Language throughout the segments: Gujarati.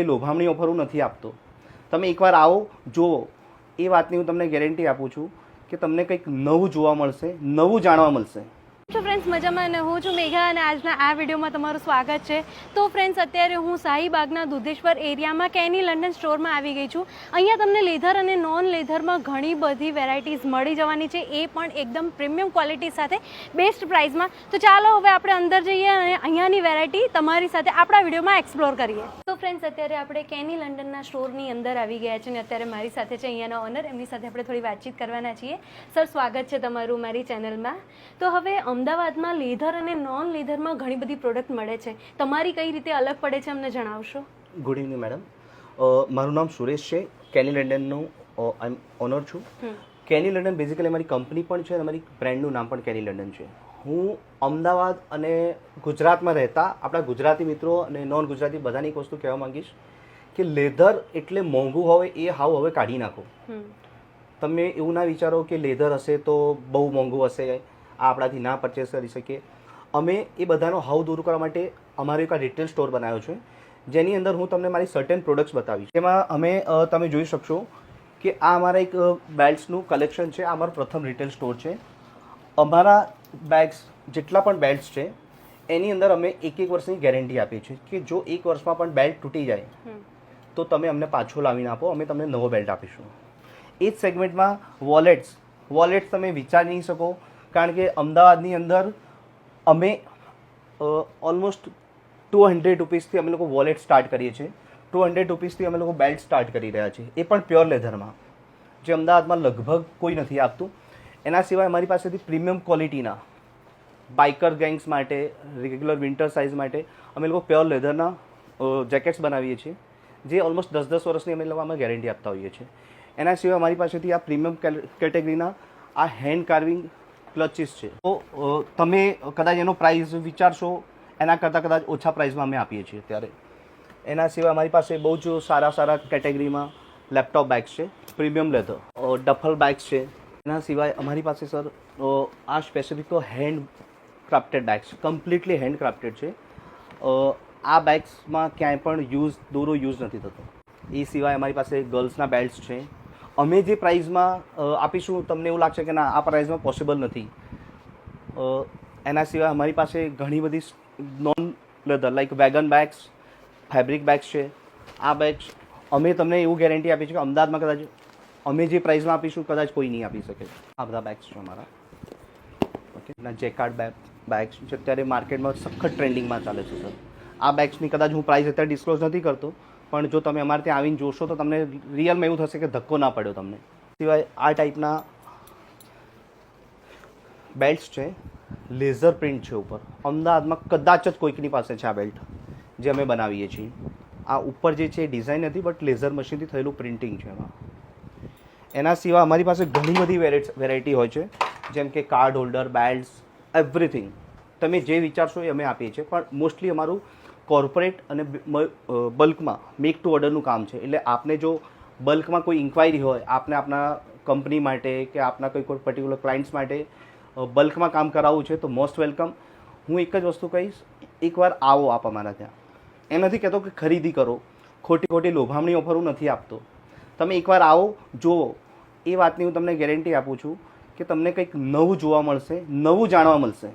એ લોભામણી ઓફર હું નથી આપતો. તમે એકવાર આવો જુઓ, એ વાતની હું તમને ગેરંટી આપું છું કે તમને કંઈક નવું જોવા મળશે, નવું જાણવા મળશે. તો ફ્રેન્ડ્સ મજામાં અને હું છું મેઘા અને આજના આ વિડીયોમાં તમારું સ્વાગત છે. તો ફ્રેન્ડ્સ અત્યારે હું શાહીબાગના દુધેશ્વર એરિયામાં કેની લંડન સ્ટોરમાં આવી ગઈ છું. અહીંયા તમને લેધર અને નોન લેધરમાં ઘણી બધી વેરાયટીઝ મળી જવાની છે, એ પણ એકદમ પ્રીમિયમ ક્વોલિટી સાથે બેસ્ટ પ્રાઇસમાં. તો ચાલો હવે આપણે અંદર જઈએ અને અહીંયાની વેરાયટી તમારી સાથે આપણા વિડીયોમાં એક્સપ્લોર કરીએ. તો ફ્રેન્ડ્સ અત્યારે આપણે કેની લંડનના સ્ટોરની અંદર આવી ગયા છે અને અત્યારે મારી સાથે છે અહીંયાના ઓનર, એમની સાથે આપણે થોડી વાતચીત કરવાના છીએ. સર, સ્વાગત છે તમારું મારી ચેનલમાં. તો હવે અમદાવાદમાં લેધર અને નોન લેધરમાં ઘણી બધી પ્રોડક્ટ મળે છે, તમારી કઈ રીતે અલગ પડે છે અમને જણાવશો? ગુડ ઇવનિંગ મેડમ, મારું નામ સુરેશ છે, કેની લંડનનું ઓનર છું. કેની લંડન બેઝિકલી અમારી કંપની પણ છે અને અમારી બ્રાન્ડનું નામ પણ કેની લંડન છે. હું અમદાવાદ અને ગુજરાતમાં રહેતા આપણા ગુજરાતી મિત્રો અને નોન ગુજરાતી બધાની એક વસ્તુ કહેવા માંગીશ કે લેધર એટલે મોંઘું હોય એ હાવ હવે કાઢી નાખો. તમે એવું ના વિચારો કે લેધર હશે તો બહુ મોંઘું હશે, આપણાથી ના પરચેસ કરી શકીએ. અમે એ બધાનો હાવ દૂર કરવા માટે અમારો એક રિટેલ સ્ટોર બનાવ્યો છે, જેની અંદર હું તમને મારી સર્ટેન પ્રોડક્ટ્સ બતાવીશ. એમાં અમે તમે જોઈ શકશો કે આ અમારા એક બેલ્ટ્સનું કલેક્શન છે. આ અમારો પ્રથમ રિટેલ સ્ટોર છે. અમારા બેગ્સ જેટલા પણ બેલ્ટ્સ છે એની અંદર અમે એક વર્ષની ગેરંટી આપીએ છીએ કે જો એક વર્ષમાં પણ બેલ્ટ તૂટી જાય તો તમે અમને પાછો લાવીને આપો, અમે તમને નવો બેલ્ટ આપીશું. એ જ સેગમેન્ટમાં વોલેટ્સ તમે વિચારી નહીં શકો, કારણ કે અમદાવાદની અંદર અમે ઓલમોસ્ટ 200 રૂપીસથી અમે લોકો વોલેટ સ્ટાર્ટ કરીએ છીએ. 200 રૂપીસથી અમે લોકો બેલ્ટ સ્ટાર્ટ કરી રહ્યા છીએ, એ પણ પ્યોર લેધરમાં, જે અમદાવાદમાં લગભગ કોઈ નથી આપતું. એના સિવાય અમારી પાસેથી પ્રીમિયમ ક્વોલિટીના બાઇકર ગેંગ્સ માટે, રેગ્યુલર વિન્ટર સાઇઝ માટે અમે લોકો પ્યોર લેધરના જેકેટ્સ બનાવીએ છીએ, જે ઓલમોસ્ટ 10 વર્ષની અમે લોકો આમાં ગેરંટી આપતા હોઈએ છીએ. એના સિવાય અમારી પાસેથી આ પ્રીમિયમ કેટેગરીના આ હેન્ડ કાર્વિંગ ક્લચીસ છે. તો તમે કદાચ એનો પ્રાઇસ વિચારશો એના કરતાં કદાચ ઓછા પ્રાઇસમાં અમે આપીએ છીએ અત્યારે. એના સિવાય અમારી પાસે બહુ જ સારા કેટેગરીમાં લેપટોપ બેગ્સ છે, પ્રીમિયમ લેધર, ડફલ બેગ્સ છે. એના સિવાય અમારી પાસે સર આ સ્પેસિફિક તો હેન્ડ ક્રાફ્ટેડ બેગ્સ, કમ્પ્લીટલી હેન્ડ ક્રાફ્ટેડ છે. આ બેગ્સમાં ક્યાંય પણ દોરો યુઝ નથી થતો. એ સિવાય અમારી પાસે ગર્લ્સના બેલ્ટ્સ છે. અમે જે પ્રાઇઝમાં આપીશું તમને એવું લાગશે કે ના આ પ્રાઇઝમાં પોસિબલ નથી. એના સિવાય અમારી પાસે ઘણી બધી non leather like vegan bags, fabric bags છે. આ બેગ્સ અમે તમને એવું ગેરંટી આપી છે કે અમદાવાદમાં કદાચ અમે જે પ્રાઇઝમાં આપીશું કદાચ કોઈ નહીં આપી શકે. આ બધા બેગ્સ છે અમારા. ઓકે, ના જેકાર્ડ બેગ્સ જે અત્યારે માર્કેટમાં સખત ટ્રેન્ડિંગમાં ચાલે છે સર. આ બેગ્સની કદાચ હું પ્રાઇસ અત્યારે ડિસ્ક્લોઝ નથી કરતો, પણ જો તમે અમારે ત્યાં આવીને જોશો તો તમને રિયલમાં એવું થશે કે ધક્કો ના પડ્યો તમને. સિવાય આ ટાઈપના બેલ્ટ્સ છે, લેઝર પ્રિન્ટ છે ઉપર. અમદાવાદમાં કદાચ જ કોઈકની પાસે છે આ બેલ્ટ જે અમે બનાવીએ છીએ. આ ઉપર જે છે એ ડિઝાઇન નથી, બટ લેઝર મશીનથી થયેલું પ્રિન્ટિંગ છે એમાં. એના સિવાય અમારી પાસે ઘણી બધી વેરાયટી હોય છે, જેમ કે કાર્ડ હોલ્ડર, બેલ્ટ્સ, એવરીથિંગ. તમે જે વિચારશો એ અમે આપીએ છીએ, પણ મોસ્ટલી અમારું કોર્પોરેટ અને બલ્કમાં મેક ટુ ઓર્ડરનું કામ છે. એટલે આપને જો બલ્કમાં કોઈ ઇન્ક્વાયરી હોય, આપને આપના કંપની માટે કે આપના કોઈ પર્ટિક્યુલર ક્લાયન્ટ્સ માટે બલ્કમાં કામ કરાવવું છે તો મોસ્ટ વેલકમ. હું એક જ વસ્તુ કહીશ, એકવાર આવો આપ અમારા ત્યાં. એ નથી કહેતો કે ખરીદી કરો, ખોટી લોભામણી ઓફર હું નથી આપતો. તમે એકવાર આવો જુઓ, એ વાતની હું તમને ગેરંટી આપું છું કે તમને કંઈક નવું જોવા મળશે, નવું જાણવા મળશે.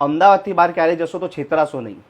અમદાવાદથી બહાર ક્યારે જશો તો છેતરાશો નહીં.